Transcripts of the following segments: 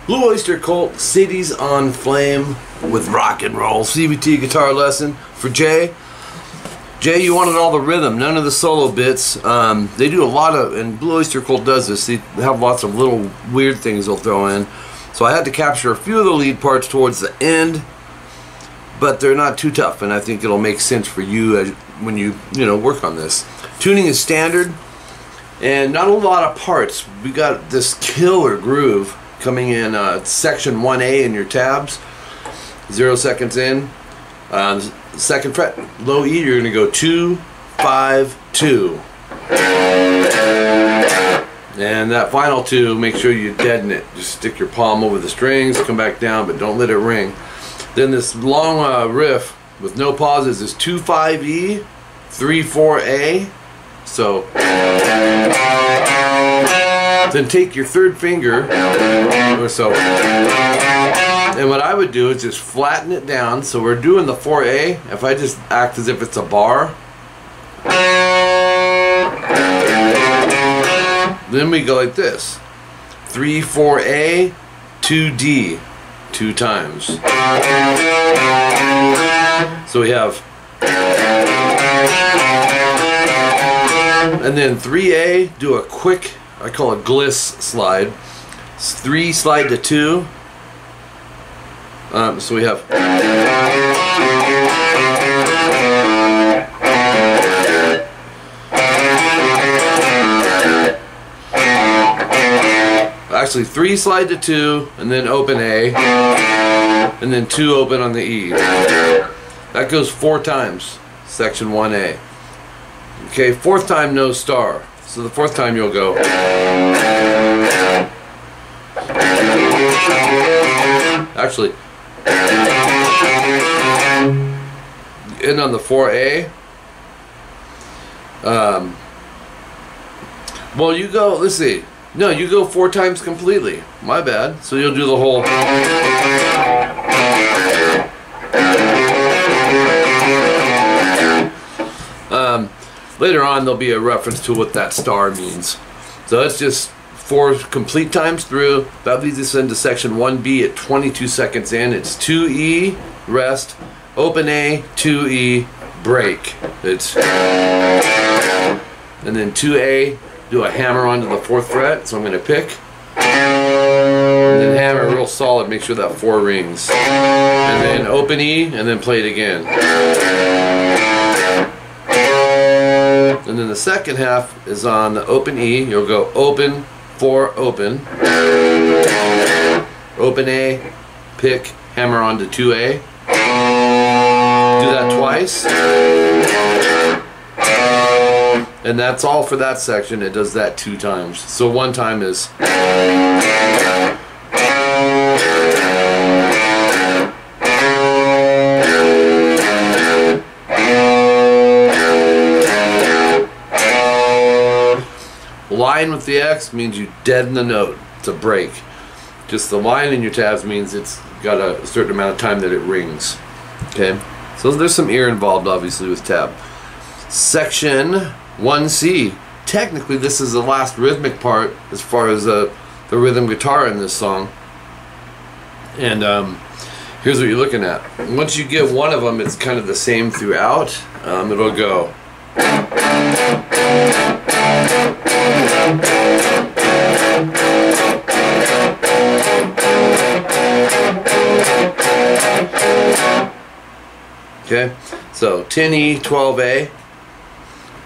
Blue Oyster Cult, Cities on Flame with rock and roll. CVT Guitar Lesson for Jay. Jay, you wanted all the rhythm, none of the solo bits. They do a lot of, and Blue Oyster Cult does this, they have lots of little weird things they'll throw in. So I had to capture a few of the lead parts towards the end, but they're not too tough, and I think it'll make sense for you as, when you work on this. Tuning is standard, and not a lot of parts. We got this killer groove coming in section 1A in your tabs, 0 seconds in. Second fret, low E, you're going to go 2, 5, 2. And that final 2, make sure you deaden it. Just stick your palm over the strings, come back down, but don't let it ring. Then this long riff with no pauses is 2, 5, E, 3, 4, A. So then take your third finger or so, and what I would do is just flatten it down. So we're doing the 4A. If I just act as if it's a bar, then we go like this: 3, 4A, 2D, 2 times. So we have, and then 3A, do a quick, I call it gliss slide. 3 slide to 2. So we have, actually 3 slide to 2, and then open A, and then 2 open on the E. That goes 4 times, section 1A. Okay, 4th time no star. So the 4th time you'll go. Actually, and on the 4A, well, you go, let's see, no, you go 4 times completely. My bad. So you'll do the whole. Later on, there'll be a reference to what that star means. So that's just 4 complete times through. That leads us into section 1B at 22 seconds in. It's 2E, rest, open A, 2E, break. It's, and then 2A, do a hammer onto the 4th fret. So I'm going to pick, and then hammer real solid, make sure that 4 rings. And then open E, and then play it again. And then the second half is on the open E. You'll go open, 4, open. Open A, pick, hammer onto 2A. Do that twice. And that's all for that section. It does that 2 times. So 1 time is. Line with the X means you deaden the note. It's a break. Just the line in your tabs means it's got a certain amount of time that it rings. Okay? So there's some ear involved, obviously, with tab. Section 1C. Technically, this is the last rhythmic part as far as the rhythm guitar in this song. And here's what you're looking at. Once you get one of them, it's kind of the same throughout. It'll go. Okay, so 10E, 12A.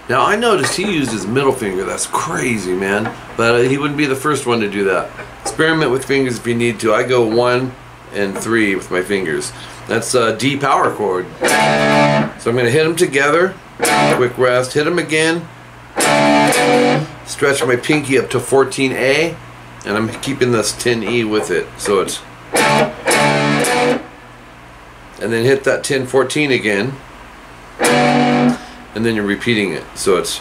Now I noticed he used his middle finger. That's crazy, man. But he wouldn't be the first one to do that. Experiment with fingers if you need to. I go 1 and 3 with my fingers. That's a D power chord. So I'm going to hit them together. Quick rest. Hit them again. Stretch my pinky up to 14A, and I'm keeping this 10E with it. So it's, and then hit that 10-14 again. and then you're repeating it. So it's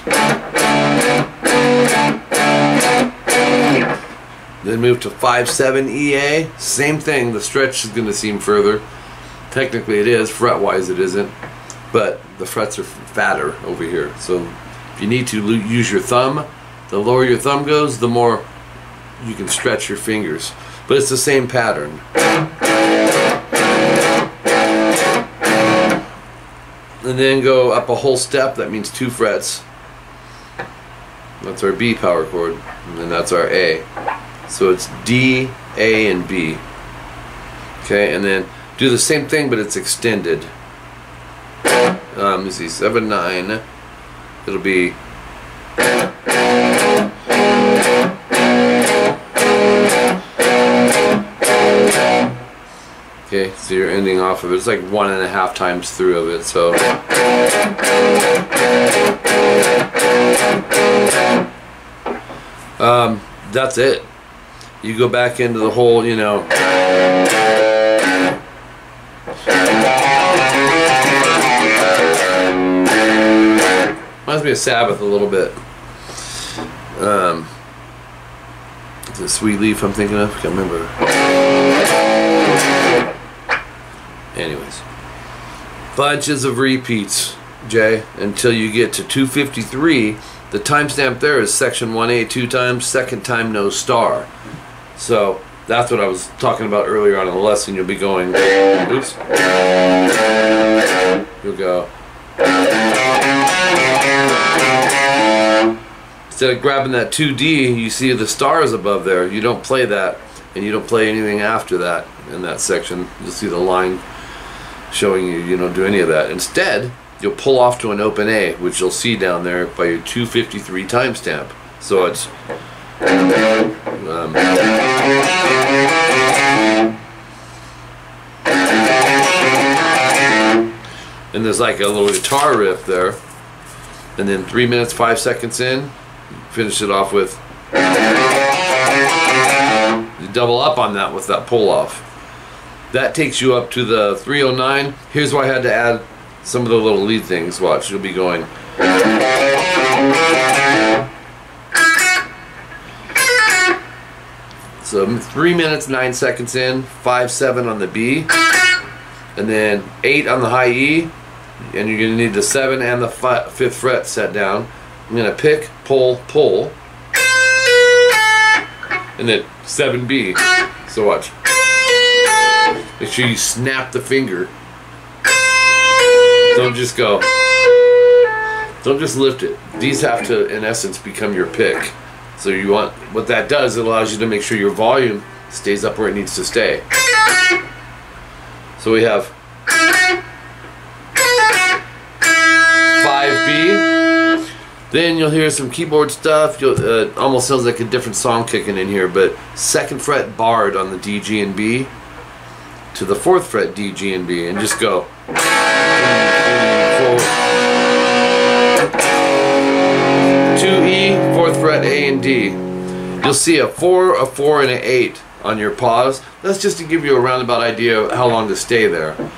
then move to 5/7 EA. Same thing. The stretch is going to seem further. Technically, it is. Fret-wise, it isn't. But the frets are fatter over here. So if you need to use your thumb, the lower your thumb goes, the more you can stretch your fingers. But it's the same pattern. And then go up a whole step. That means 2 frets. That's our B power chord. And then that's our A. So it's D, A, and B. Okay, and then do the same thing, but it's extended. Let me see, 7, 9. It'll be okay, so you're ending off of it. It's like 1.5 times through of it, so that's it. You go back into the whole, you know, reminds me of Sabbath a little bit. Is it Sweet Leaf I'm thinking of? I can't remember. Anyways, bunches of repeats, Jay, until you get to 253. The timestamp there is section 1A 2 times, second time no star. So that's what I was talking about earlier on in the lesson. You'll be going, oops, you'll go, instead of grabbing that 2D, you see the stars above there. You don't play that, and you don't play anything after that in that section. You'll see the line showing you don't do any of that. Instead, you'll pull off to an open A, which you'll see down there by your 253 timestamp. So it's and there's like a little guitar riff there, and then 3 minutes 5 seconds in, finish it off with, you double up on that with that pull off. That takes you up to the 309. Here's why I had to add some of the little lead things. Watch, you'll be going. So 3 minutes 9 seconds in, 5/7 on the B, and then 8 on the high E, and you're going to need the 7 and the 5th fret set down. I'm going to pick, pull, pull, and then 7B. So watch. Make sure you snap the finger. Don't just go. Don't just lift it. These have to, in essence, become your pick. So you want, what that does, it allows you to make sure your volume stays up where it needs to stay. So we have 5B. Then you'll hear some keyboard stuff. It almost sounds like a different song kicking in here, but 2nd fret barred on the D, G, and B to the 4th fret D, G, and B, and just go. 2, 3, 4. 2E, 4th fret A and D. You'll see a 4, a 4, and an 8 on your pause. That's just to give you a roundabout idea of how long to stay there. 2, 3,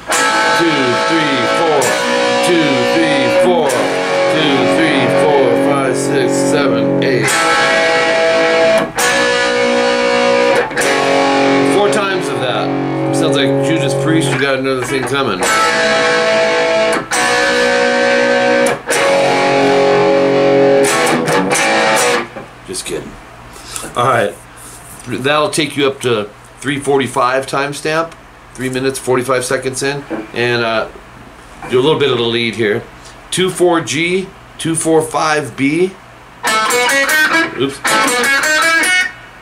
4. 2, 3, 4. 2, 3, 4, 5, 6, 7, 8. 4 times of that. Sounds like Judas Priest, you got another thing coming. Just kidding. Alright. That'll take you up to 3:45 timestamp. 3 minutes 45 seconds in. And do a little bit of the lead here. 2/4G, 2/4/5B. Oops.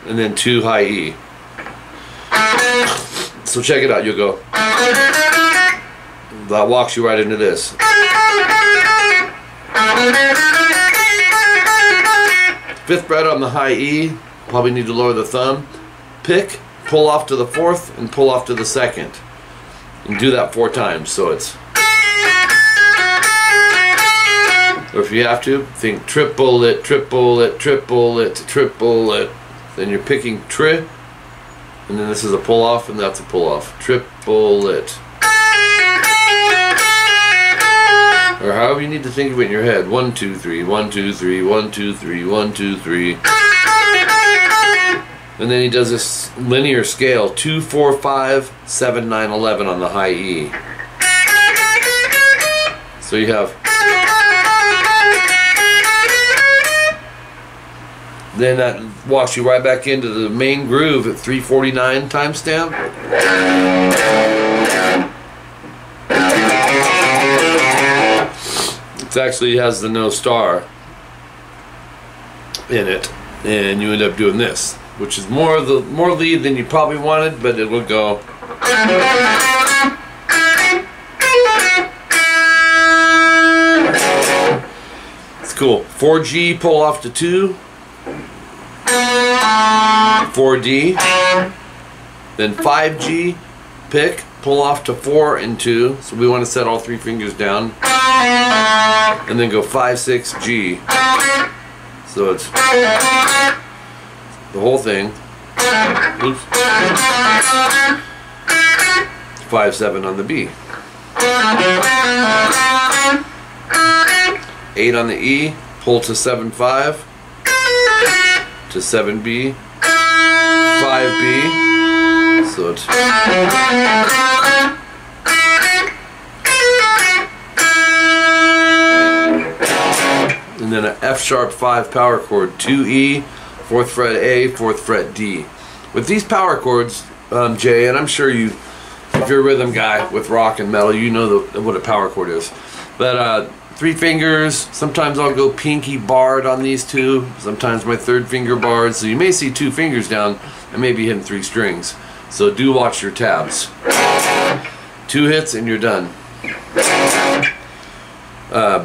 And then 2 high E. So check it out, you'll go. That walks you right into this. 5th fret on the high E, probably need to lower the thumb. Pick, pull off to the 4th, and pull off to the 2nd. And do that 4 times, so it's. Or if you have to, think triple it, triple it, triple it, triple it. Then you're picking tri. And then this is a pull off, and that's a pull off. Triple it. Or or however you need to think of it in your head. 1, 2, 3, 1, 2, 3, 1, 2, 3, 1, 2, 3. And then he does this linear scale, 2, 4, 5, 7, 9, 11 on the high E. So you have, then that walks you right back into the main groove at 349 timestamp. It actually has the no star in it, and you end up doing this, which is more lead than you probably wanted, but it will go. It's cool. 4G, pull off to 2. 4D. Then 5G, pick, pull off to 4 and 2. So we want to set all 3 fingers down. And then go 5, 6, G. So it's the whole thing. Oops. 5, 7 on the B. 8 on the E, pull to 7, 5, to 7B, 5B, so it's, and then an F sharp 5 power chord, 2E, 4th fret A, 4th fret D. With these power chords, Jay, and I'm sure you, if you're a rhythm guy with rock and metal, you know what a power chord is. But 3 fingers, sometimes I'll go pinky barred on these 2, sometimes my 3rd finger barred, so you may see 2 fingers down and maybe hitting 3 strings. So do watch your tabs. 2 hits and you're done. And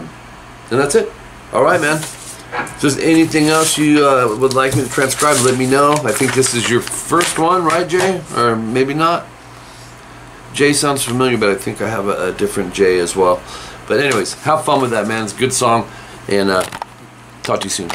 that's it. Alright, man. If there's anything else you would like me to transcribe, let me know. I think this is your first one, right, Jay? Or maybe not? Jay sounds familiar, but I think I have a different Jay as well. But anyways, have fun with that, man. It's a good song, and talk to you soon.